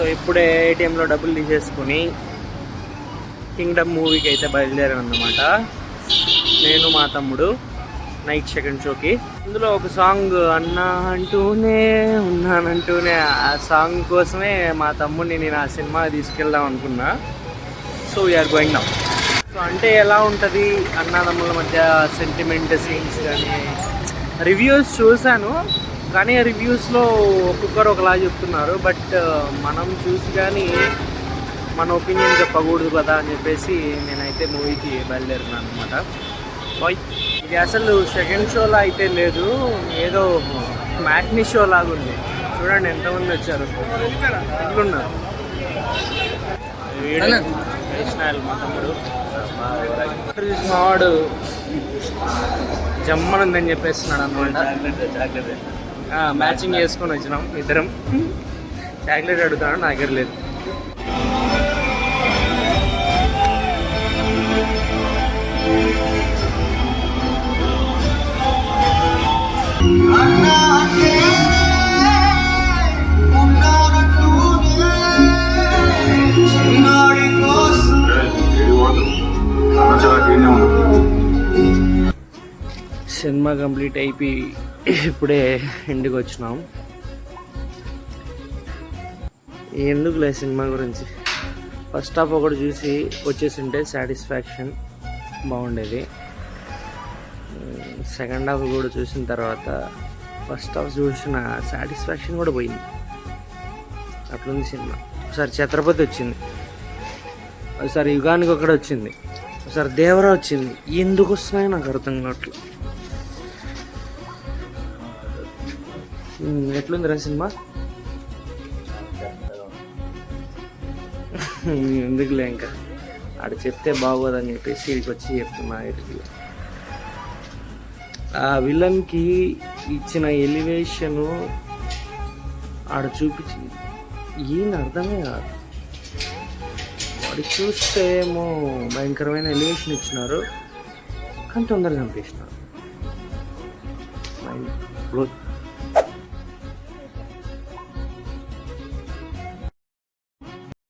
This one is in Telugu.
సో ఇప్పుడే ఏటీఎంలో డబ్బులు తీసేసుకుని కింగ్డమ్ మూవీకి అయితే బయలుదేరాను అన్నమాట. నేను మా తమ్ముడు నైట్ సెకండ్ షోకి. ఇందులో ఒక సాంగ్ అన్నా అంటూనే ఉన్నానంటూనే, ఆ సాంగ్ కోసమే మా తమ్ముడిని నేను ఆ సినిమా తీసుకెళ్దాం అనుకున్నా. So we're going now. So అంటే ఎలా ఉంటుంది అన్నదమ్ముల మధ్య సెంటిమెంట్ సీన్స్ కానీ రివ్యూస్ చూశాను, కానీ ఆ రివ్యూస్లో ఒక్కొక్కరు ఒకలా చెప్తున్నారు. బట్ మనం చూసి కానీ మన ఒపీనియన్ చెప్పకూడదు కదా అని చెప్పేసి నేనైతే మూవీకి బయలుదేరుతున్నాను అనమాట. ఇది అసలు సెకండ్ షోలా అయితే లేదు, ఏదో మ్యాట్నీ షో లాగా ఉంది. చూడండి ఎంతమంది వచ్చారు, ఎట్లున్నారు. మా తమ్ముడు చూసినవాడు జమ్మనుందని చెప్పేస్తున్నాడు అనమాట. మ్యాచింగ్ చేసుకొని వచ్చినాం ఇద్దరం. చాక్లెట్ అడుగుతున్నాడు, నా దగ్గర లేదు. సినిమా కంప్లీట్ అయిపోయి ఇప్పుడే ఇంటికి వచ్చినాం. ఎందుకులే సినిమా గురించి, ఫస్ట్ హాఫ్ ఒకటి చూసి వచ్చేసింటే సాటిస్ఫాక్షన్ బాగుండేది. సెకండ్ హాఫ్ కూడా చూసిన తర్వాత ఫస్ట్ హాఫ్ చూసిన సాటిస్ఫాక్షన్ కూడా పోయింది. అట్లుంది సినిమా. ఒకసారి ఛత్రపతి వచ్చింది, ఒకసారి యుగానికి ఒకటి వచ్చింది, ఒకసారి దేవరా వచ్చింది. ఎందుకు వస్తున్నాయో నాకు అర్థం కావట్లేదు. ఎట్లుందిరా సినిమా? ఎందుకులే ఇంకా ఆడ చెప్తే బాగోదని చెప్పేసి ఇక్కడికి వచ్చి చెప్తున్నా. ఆ విలన్కి ఇచ్చిన ఎలివేషను ఆడ చూపించింది, ఈయన అర్థమే కాదు. వాడు చూస్తే ఏమో భయంకరమైన ఎలివేషన్ ఇచ్చినారు, కానీ తొందరగా చంపేసినారు.